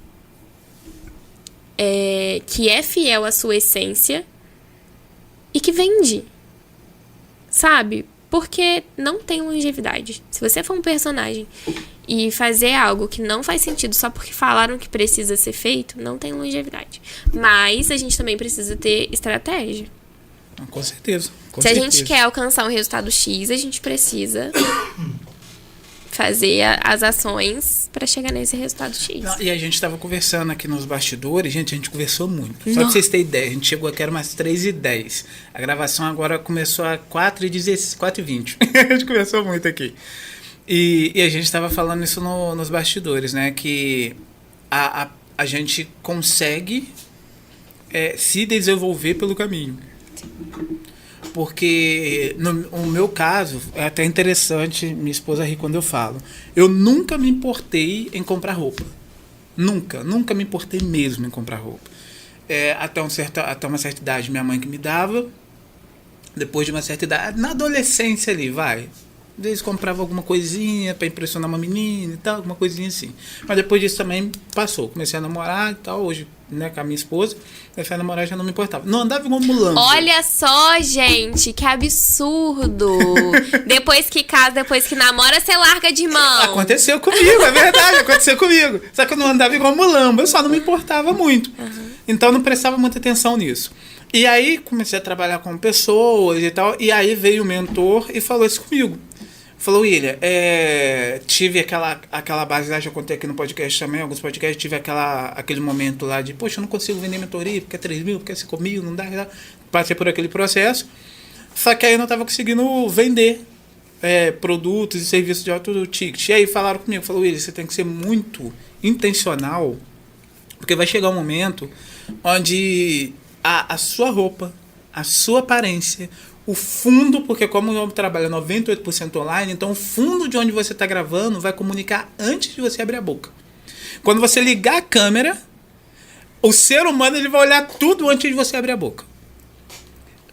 que é fiel à sua essência e que vende. Sabe? Porque não tem longevidade. Se você for um personagem e fazer algo que não faz sentido só porque falaram que precisa ser feito, não tem longevidade. Mas a gente também precisa ter estratégia. Com certeza. Se a gente quer alcançar um resultado X, a gente precisa fazer as ações para chegar nesse resultado X. Não, e a gente estava conversando aqui nos bastidores, gente, a gente conversou muito. Só pra vocês terem ideia, a gente chegou aqui, era umas 3h10. A gravação agora começou a 4h20. A gente conversou muito aqui. E a gente estava falando isso nos bastidores, né? Que a gente consegue se desenvolver pelo caminho. Porque no meu caso, é até interessante, minha esposa ri quando eu falo. Eu nunca me importei em comprar roupa. Nunca me importei mesmo em comprar roupa. Até uma certa idade, minha mãe que me dava. Depois de uma certa idade, na adolescência ali, vai. Às vezes comprava alguma coisinha para impressionar uma menina e tal, alguma coisinha assim. Mas depois disso também passou. Comecei a namorar e tal, hoje, né, com a minha esposa. Comecei a namorar, já não me importava. Não andava igual mulambo. Olha só, gente, que absurdo. Depois que casa, depois que namora, você larga de mão. Aconteceu comigo, é verdade, aconteceu comigo. Só que eu não andava igual mulambo, eu só não me importava muito. Então eu não prestava muita atenção nisso. E aí comecei a trabalhar com pessoas e tal, e aí veio o mentor e falou isso comigo. Falou, William, tive aquela base lá, já contei aqui no podcast também, alguns podcasts, tive aquele momento lá de, poxa, eu não consigo vender mentoria, porque é 3 mil, porque é 5 mil, não dá. Passei por aquele processo, só que aí eu não estava conseguindo vender produtos e serviços de alto ticket. E aí falaram comigo, falou, William, você tem que ser muito intencional, porque vai chegar um momento onde a sua roupa, a sua aparência, o fundo, porque como eu trabalho 98% online, então o fundo de onde você está gravando vai comunicar antes de você abrir a boca. Quando você ligar a câmera, o ser humano ele vai olhar tudo antes de você abrir a boca.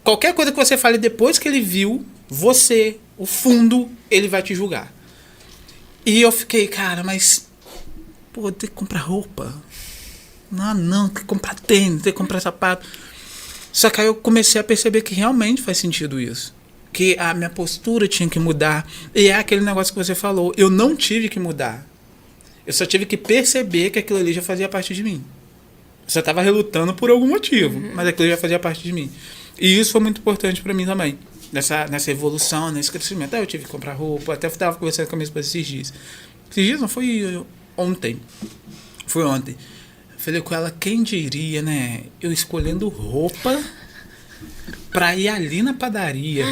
Qualquer coisa que você fale depois que ele viu, você, o fundo, ele vai te julgar. E eu fiquei, cara, mas pô, tem que comprar roupa. Não, tem que comprar tênis, tem que comprar sapato. Só que aí eu comecei a perceber que realmente faz sentido isso. Que a minha postura tinha que mudar. E é aquele negócio que você falou. Eu não tive que mudar. Eu só tive que perceber que aquilo ali já fazia parte de mim. Eu só estava relutando por algum motivo. Mas aquilo já fazia parte de mim. E isso foi muito importante para mim também. Nessa evolução, nesse crescimento. Aí eu tive que comprar roupa. Até estava conversando com a minha esposa esses dias. Esses dias não, foi ontem. Foi ontem. Falei com ela, quem diria, né? Eu escolhendo roupa pra ir ali na padaria.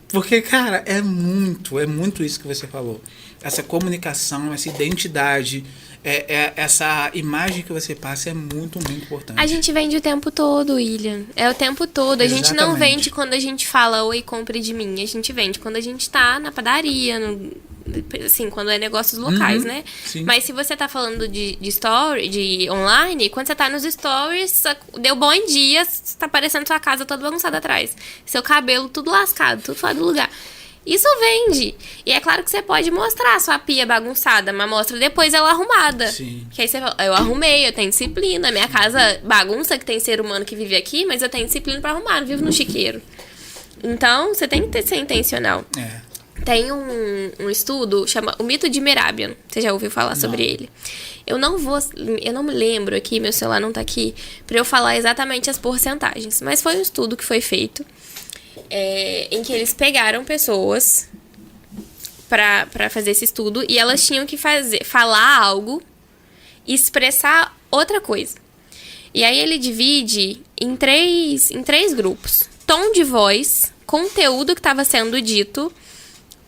Porque, cara, é muito isso que você falou. Essa comunicação, essa identidade, essa imagem que você passa é muito, muito importante. A gente vende o tempo todo, William. É o tempo todo. A gente não vende quando a gente fala, oi, compre de mim. A gente vende quando a gente tá na padaria, assim, quando é negócios locais, né? Sim. Mas se você tá falando de story, de online, quando você tá nos stories, deu bom dia, tá aparecendo sua casa toda bagunçada atrás. Seu cabelo tudo lascado, tudo fora do lugar. Isso vende. E é claro que você pode mostrar a sua pia bagunçada, mas mostra depois ela arrumada. Sim. Que aí você fala, eu arrumei, eu tenho disciplina. Minha casa bagunça, que tem ser humano que vive aqui, mas eu tenho disciplina pra arrumar, não vivo no chiqueiro. Então, você tem que ser intencional. Tem um estudo, chama O Mito de Mehrabian. Você já ouviu falar sobre ele? Eu não me lembro aqui, meu celular não tá aqui, pra eu falar exatamente as porcentagens. Mas foi um estudo que foi feito, em que eles pegaram pessoas pra fazer esse estudo e elas tinham que falar algo e expressar outra coisa. E aí ele divide em três grupos. Tom de voz, conteúdo que estava sendo dito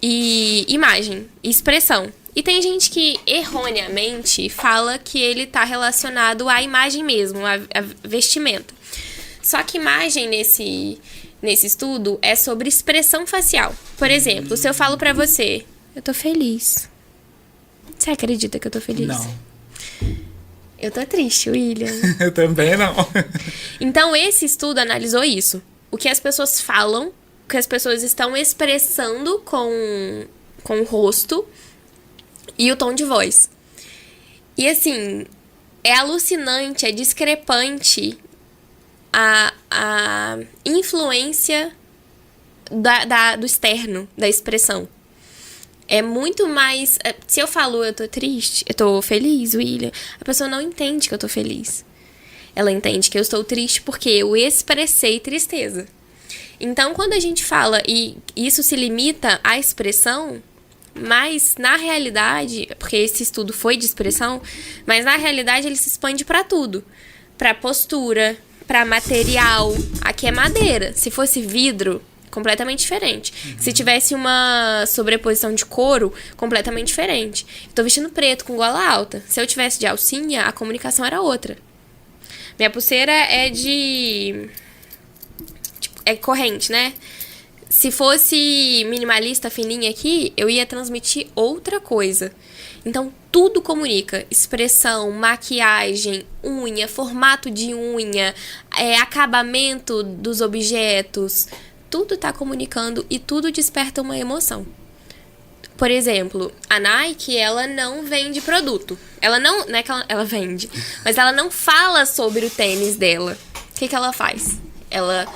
e imagem, expressão. E tem gente que erroneamente fala que ele está relacionado à imagem mesmo, à vestimenta. Só que imagem nesse estudo é sobre expressão facial. Por exemplo, se eu falo pra você, eu tô feliz. Você acredita que eu tô feliz? Não. Eu tô triste, William. Eu também não. Então, esse estudo analisou isso. O que as pessoas falam, o que as pessoas estão expressando com o rosto e o tom de voz. E, assim, é alucinante, é discrepante a influência do externo, da expressão. É muito mais... Se eu falo eu tô triste, eu tô feliz, William, a pessoa não entende que eu tô feliz. Ela entende que eu estou triste porque eu expressei tristeza. Então, quando a gente fala, e isso se limita à expressão, mas na realidade, porque esse estudo foi de expressão, mas na realidade ele se expande para tudo. Para postura, para material. Aqui é madeira. Se fosse vidro, completamente diferente. Se tivesse uma sobreposição de couro, completamente diferente. Tô vestindo preto com gola alta. Se eu tivesse de alcinha, a comunicação era outra. Minha pulseira é de... é corrente, né? Se fosse minimalista, fininha aqui, eu ia transmitir outra coisa. Então, tudo comunica. Expressão, maquiagem, unha, formato de unha, acabamento dos objetos. Tudo tá comunicando e tudo desperta uma emoção. Por exemplo, a Nike, ela não vende produto. Ela não é que ela vende, mas ela não fala sobre o tênis dela. O que ela faz? Ela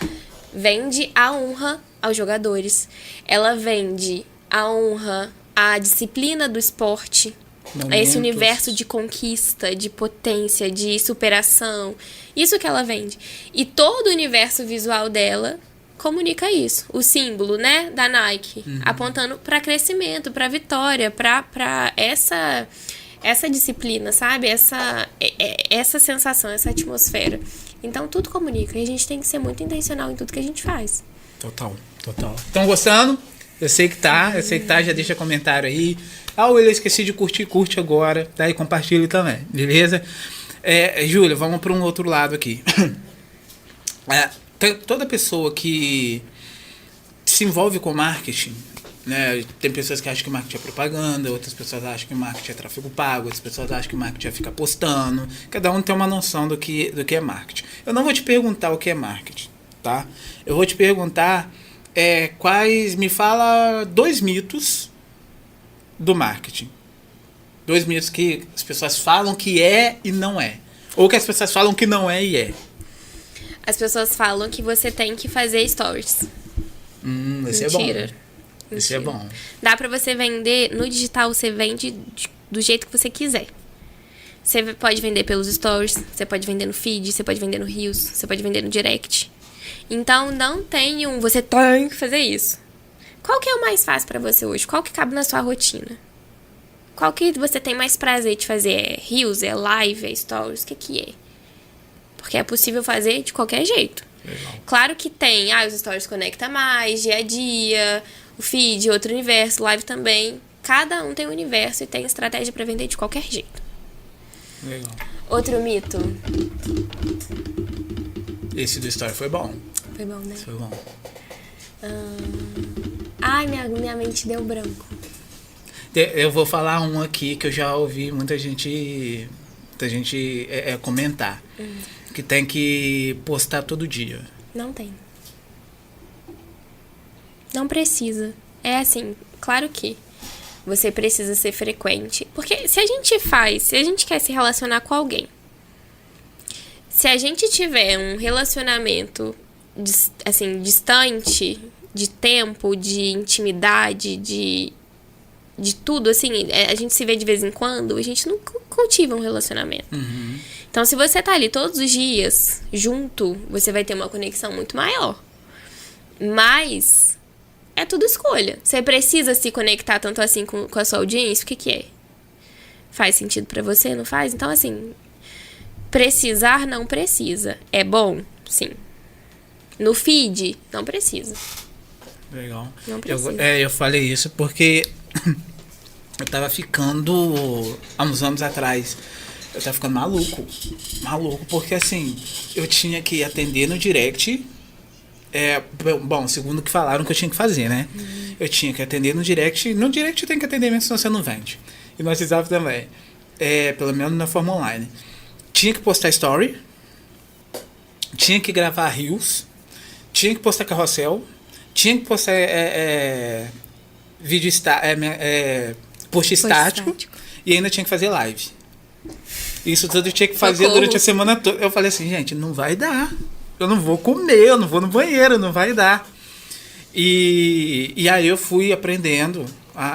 vende a honra aos jogadores. Ela vende a honra à disciplina do esporte. A esse universo de conquista, de potência, de superação. Isso que ela vende. E todo o universo visual dela comunica isso. O símbolo, né, da Nike, apontando para crescimento, para vitória, para essa disciplina, sabe? Essa sensação, essa atmosfera. Então, tudo comunica. E a gente tem que ser muito intencional em tudo que a gente faz. Total. Estão gostando? Eu sei que tá. Já deixa comentário aí. Eu esqueci de curte agora. Tá? E compartilhe também, beleza? Júlia, vamos para um outro lado aqui. Toda pessoa que se envolve com marketing, né? Tem pessoas que acham que marketing é propaganda, outras pessoas acham que marketing é tráfego pago, outras pessoas acham que marketing é ficar postando. Cada um tem uma noção do que é marketing. Eu não vou te perguntar o que é marketing, tá? Eu vou te perguntar me fala 2 mitos do marketing. 2 mitos que as pessoas falam que é e não é. Ou que as pessoas falam que não é e é. As pessoas falam que você tem que fazer stories. Esse é bom. Mentira. Esse é bom. Dá pra você vender, no digital você vende do jeito que você quiser. Você pode vender pelos stories, você pode vender no feed, você pode vender no Reels, você pode vender no direct. Então não tem você tem que fazer isso. Qual que é o mais fácil pra você hoje? Qual que cabe na sua rotina? Qual que você tem mais prazer de fazer? É Reels, é live, é stories? O que é? Porque é possível fazer de qualquer jeito. Legal. Claro que tem, os stories conecta mais, dia a dia, o feed, outro universo, live também. Cada um tem um universo e tem estratégia pra vender de qualquer jeito. Legal. Outro mito. Esse do story foi bom. Foi bom, né? Foi bom. Minha mente deu branco. Eu vou falar um aqui que eu já ouvi muita gente comentar. Que tem que postar todo dia. Não tem. Não precisa. É assim, claro que você precisa ser frequente. Porque se a gente quer se relacionar com alguém, se a gente tiver um relacionamento assim, distante, de tempo, de intimidade, de tudo, assim, a gente se vê de vez em quando, a gente não cultiva um relacionamento. Então, se você tá ali todos os dias junto, você vai ter uma conexão muito maior. Mas é tudo escolha. Você precisa se conectar tanto assim com a sua audiência? O que é? Faz sentido pra você? Não faz? Então, assim, precisar não precisa. É bom? Sim. No feed? Não precisa. Legal. Não precisa. Eu falei isso porque eu tava ficando, há uns anos atrás, eu tava ficando maluco, porque assim, eu tinha que atender no direct, segundo o que falaram que eu tinha que fazer, né? Eu tinha que atender no direct tem que atender mesmo, senão você não vende. E no WhatsApp também, pelo menos na forma online. tinha que postar story, tinha que gravar reels, tinha que postar carrossel, tinha que postar vídeo post estático e ainda tinha que fazer live. Isso tudo eu tinha que fazer durante a semana toda. Eu falei assim, gente, não vai dar. Eu não vou comer, eu não vou no banheiro, não vai dar. E aí eu fui aprendendo,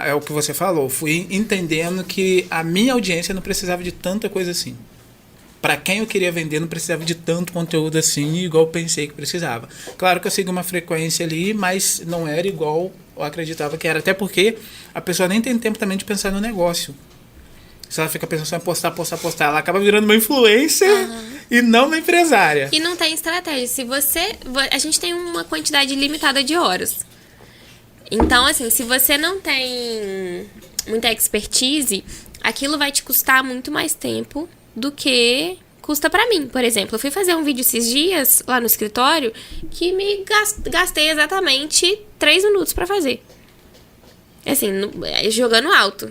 é o que você falou, fui entendendo que a minha audiência não precisava de tanta coisa assim. Para quem eu queria vender, não precisava de tanto conteúdo assim, igual eu pensei que precisava. Claro que eu segui uma frequência ali, mas não era igual eu acreditava que era. Até porque a pessoa nem tem tempo também de pensar no negócio. Se ela fica pensando em postar, ela acaba virando uma influencer e não uma empresária. E não tem estratégia. Se você... A gente tem uma quantidade limitada de horas. Então, assim, se você não tem muita expertise, aquilo vai te custar muito mais tempo do que custa pra mim. Por exemplo, eu fui fazer um vídeo esses dias lá no escritório que me gastei exatamente 3 minutos pra fazer. Assim, jogando alto.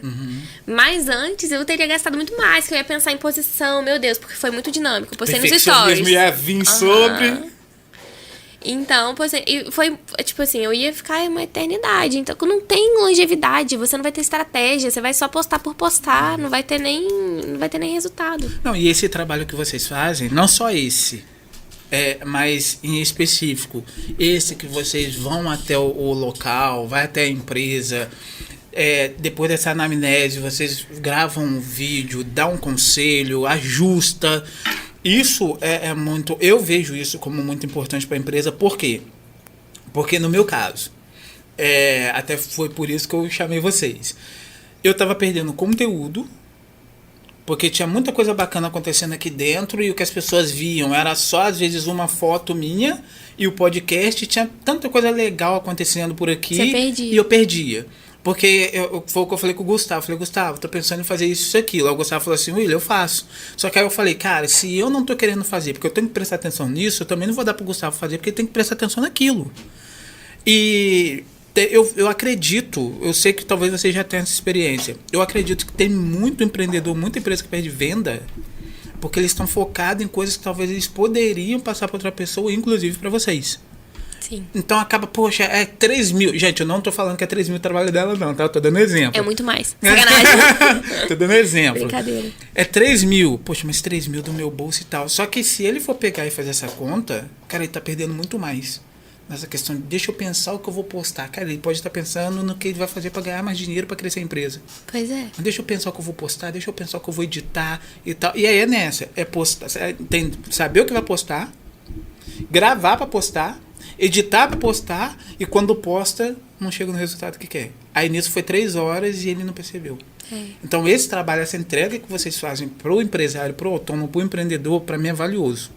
Mas antes eu teria gastado muito mais, que eu ia pensar em posição, meu Deus, porque foi muito dinâmico. Eu postei nos stories. Ia vir sobre. Então, foi tipo assim, eu ia ficar uma eternidade. Então, não tem longevidade, você não vai ter estratégia, você vai só postar por postar, não vai ter nem resultado. Não, e esse trabalho que vocês fazem, não só esse, mas em específico, esse que vocês vão até o local, vai até a empresa, depois dessa anamnese, vocês gravam um vídeo, dão um conselho, ajusta. Isso é muito... Eu vejo isso como muito importante para a empresa. Por quê? Porque no meu caso, até foi por isso que eu chamei vocês. Eu estava perdendo conteúdo, porque tinha muita coisa bacana acontecendo aqui dentro e o que as pessoas viam era só, às vezes, uma foto minha e o podcast. Tinha tanta coisa legal acontecendo por aqui e eu perdia. Porque foi o que eu falei com o Gustavo. Eu falei, Gustavo, tô pensando em fazer isso e aquilo. Aí o Gustavo falou assim, William, eu faço. Só que aí eu falei, cara, se eu não tô querendo fazer, porque eu tenho que prestar atenção nisso, eu também não vou dar pro Gustavo fazer, porque ele tem que prestar atenção naquilo. E eu acredito, eu sei que talvez você já tenha essa experiência, eu acredito que tem muito empreendedor, muita empresa que perde venda, porque eles estão focados em coisas que talvez eles poderiam passar para outra pessoa, inclusive para vocês. Sim. Então acaba, poxa, 3 mil. Gente, eu não tô falando que é 3 mil o trabalho dela, não, tá? Eu tô dando exemplo. É muito mais. Sacanagem. Tô dando exemplo. Brincadeira. 3 mil. Poxa, mas 3 mil do meu bolso e tal. Só que se ele for pegar e fazer essa conta, cara, ele tá perdendo muito mais. Nessa questão de deixa eu pensar o que eu vou postar. Cara, ele pode estar pensando no que ele vai fazer para ganhar mais dinheiro para crescer a empresa. Pois é. Deixa eu pensar o que eu vou postar, deixa eu pensar o que eu vou editar e tal. E aí é nessa. Postar. Tem saber o que vai postar, gravar para postar, editar para postar e quando posta, não chega no resultado que quer. Aí nisso foi 3 horas e ele não percebeu. Então esse trabalho, essa entrega que vocês fazem pro empresário, pro autônomo, pro empreendedor, para mim é valioso.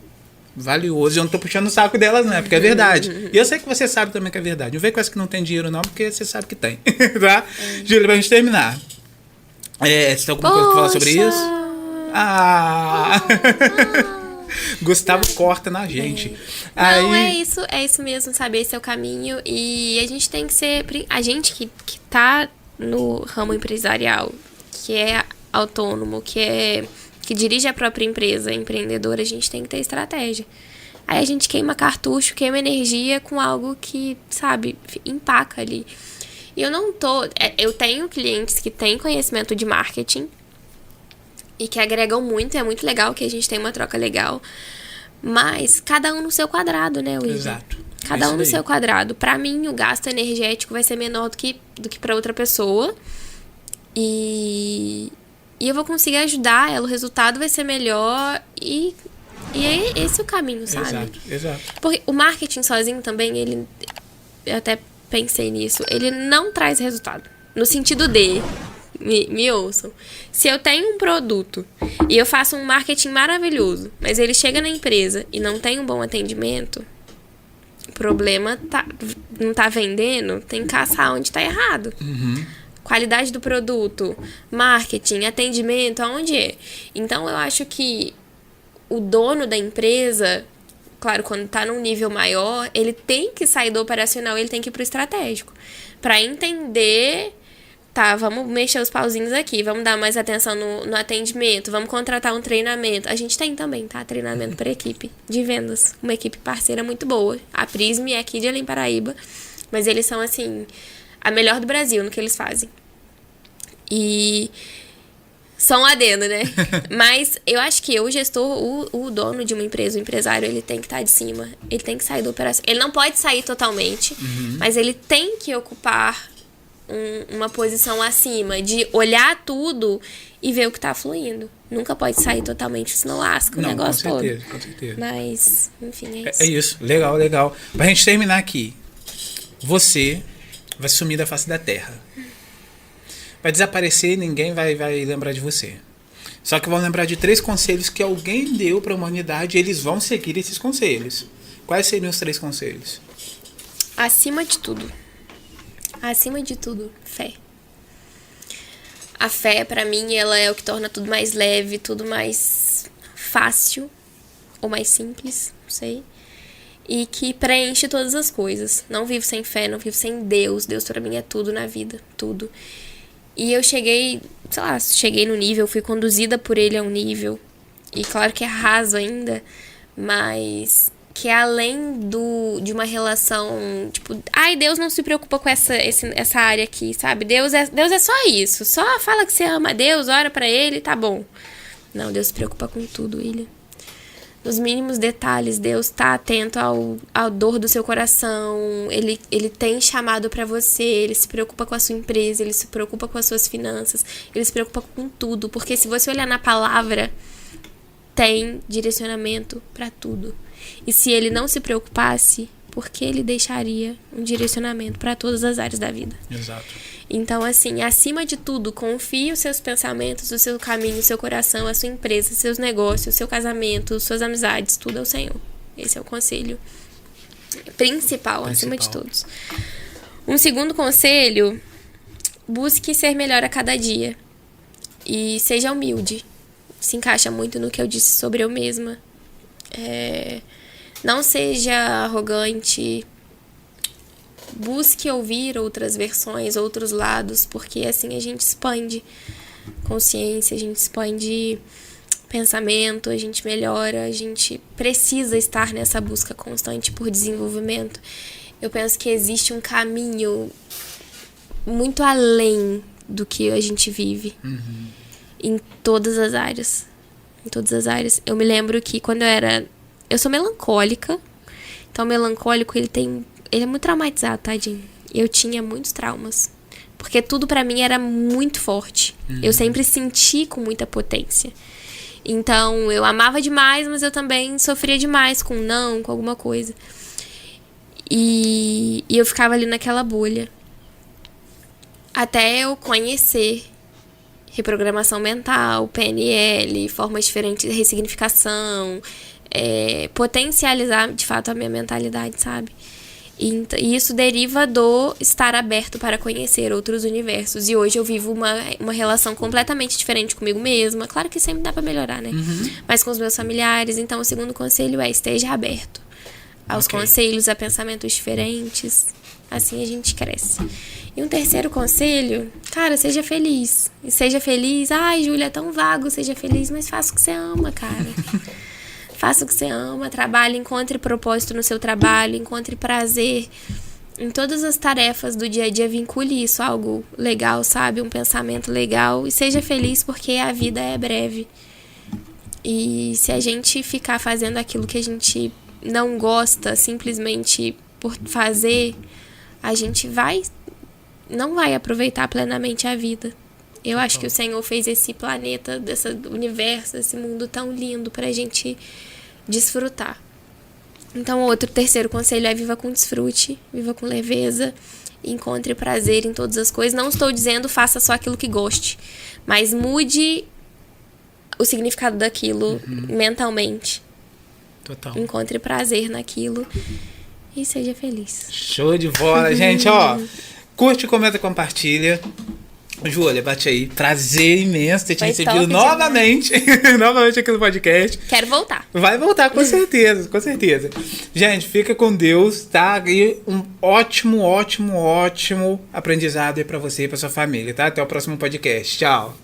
Valioso. Eu não tô puxando o saco delas, não, porque é verdade. E eu sei que você sabe também que é verdade. Não vem com essa que não tem dinheiro, não, porque você sabe que tem. Tá? Júlia, pra gente terminar. Você tem alguma coisa pra falar sobre isso? Gustavo corta na gente. Não, é isso mesmo, sabe? Esse é o caminho. E a gente tem que ser... A gente que tá no ramo empresarial, que é autônomo, que dirige a própria empresa, empreendedora, a gente tem que ter estratégia. Aí a gente queima cartucho, queima energia com algo que, sabe, empaca ali. E eu tenho clientes que têm conhecimento de marketing e que agregam muito, é muito legal que a gente tem uma troca legal. Mas cada um no seu quadrado, né, William? Exato. Cada um no seu quadrado. Pra mim, o gasto energético vai ser menor do que pra outra pessoa. E eu vou conseguir ajudar ela, o resultado vai ser melhor e é esse o caminho, sabe? Exato. Porque o marketing sozinho também, eu até pensei nisso, ele não traz resultado. No sentido de, me ouçam, se eu tenho um produto e eu faço um marketing maravilhoso, mas ele chega na empresa e não tem um bom atendimento, o problema não tá vendendo, tem que caçar onde tá errado. Qualidade do produto, marketing, atendimento, aonde é? Então, eu acho que o dono da empresa, claro, quando está num nível maior, ele tem que sair do operacional, ele tem que ir pro estratégico. Para entender Tá, vamos mexer os pauzinhos aqui, vamos dar mais atenção no atendimento, vamos contratar um treinamento. A gente tem também, tá? Treinamento para equipe de vendas. Uma equipe parceira muito boa. A Prisme é aqui de Belém, Paraíba. Mas eles são, assim, a melhor do Brasil no que eles fazem. E só um adendo, né? Mas eu acho que o gestor, o dono de uma empresa, o empresário, ele tem que estar de cima. Ele tem que sair da operação. Ele não pode sair totalmente, mas ele tem que ocupar uma posição acima, de olhar tudo e ver o que tá fluindo. Nunca pode sair totalmente, senão lasca o negócio todo. Com certeza. Mas, enfim, é isso. É isso. Legal, legal. Pra gente terminar aqui, você vai sumir da face da terra. Vai desaparecer e ninguém vai lembrar de você. Só que vão lembrar de 3 conselhos que alguém deu pra humanidade e eles vão seguir esses conselhos. Quais seriam os 3 conselhos? Acima de tudo, fé. A fé, pra mim, ela é o que torna tudo mais leve, tudo mais fácil, ou mais simples, não sei. E que preenche todas as coisas. Não vivo sem fé, não vivo sem Deus. Deus pra mim é tudo na vida, tudo. E eu cheguei no nível, fui conduzida por ele a um nível. E claro que é raso ainda, mas que é além de uma relação, tipo, ai, Deus não se preocupa com essa área aqui, sabe? Deus é só isso. Só fala que você ama a Deus, ora pra ele, tá bom. Não, Deus se preocupa com tudo, William. Nos mínimos detalhes, Deus tá atento ao dor do seu coração. Ele tem chamado pra você, ele se preocupa com a sua empresa, ele se preocupa com as suas finanças, ele se preocupa com tudo. Porque se você olhar na palavra, tem direcionamento pra tudo. E se ele não se preocupasse, por que ele deixaria um direcionamento para todas as áreas da vida? Exato. Então, assim, acima de tudo, confie os seus pensamentos, o seu caminho, o seu coração, a sua empresa, seus negócios, o seu casamento, suas amizades, tudo ao Senhor. Esse é o conselho principal, acima de todos. Um segundo conselho, busque ser melhor a cada dia. E seja humilde. Se encaixa muito no que eu disse sobre eu mesma. Não seja arrogante, busque ouvir outras versões, outros lados, porque assim a gente expande consciência, a gente expande pensamento, a gente melhora, a gente precisa estar nessa busca constante por desenvolvimento. Eu penso que existe um caminho muito além do que a gente vive, em todas as áreas. Em todas as áreas. Eu me lembro que quando eu sou melancólica. Então, o melancólico, ele é muito traumatizado, tadinho. Eu tinha muitos traumas. Porque tudo pra mim era muito forte. Eu sempre senti com muita potência. Então, eu amava demais, mas eu também sofria demais com alguma coisa. E eu ficava ali naquela bolha. Até eu conhecer reprogramação mental, PNL, formas diferentes de ressignificação, potencializar de fato a minha mentalidade, sabe? E isso deriva do estar aberto para conhecer outros universos. E hoje eu vivo uma relação completamente diferente comigo mesma. Claro que sempre dá para melhorar, né? Mas com os meus familiares. Então o segundo conselho é: esteja aberto aos conselhos, a pensamentos diferentes. Assim a gente cresce. E um terceiro conselho, cara, seja feliz. E seja feliz. Ai, Júlia, é tão vago, seja feliz, mas faça o que você ama, cara. Faça o que você ama, trabalhe, encontre propósito no seu trabalho, encontre prazer em todas as tarefas do dia a dia, vincule isso a algo legal, sabe? Um pensamento legal. E seja feliz, porque a vida é breve. E se a gente ficar fazendo aquilo que a gente não gosta, simplesmente por fazer, a gente não vai aproveitar plenamente a vida. Eu acho que o Senhor fez esse planeta, desse universo, esse mundo tão lindo pra gente desfrutar. Então, terceiro conselho é: viva com desfrute, viva com leveza, encontre prazer em todas as coisas. Não estou dizendo faça só aquilo que goste, mas mude o significado daquilo mentalmente. Total. Encontre prazer naquilo e seja feliz. Show de bola, gente, ó. Curte, comenta, compartilha. Júlia, bate aí. Prazer imenso ter te Foi recebido top novamente. Novamente aqui no podcast. Quero voltar. Vai voltar, com certeza, com certeza. Gente, fica com Deus, tá? E um ótimo aprendizado aí pra você e pra sua família, tá? Até o próximo podcast. Tchau.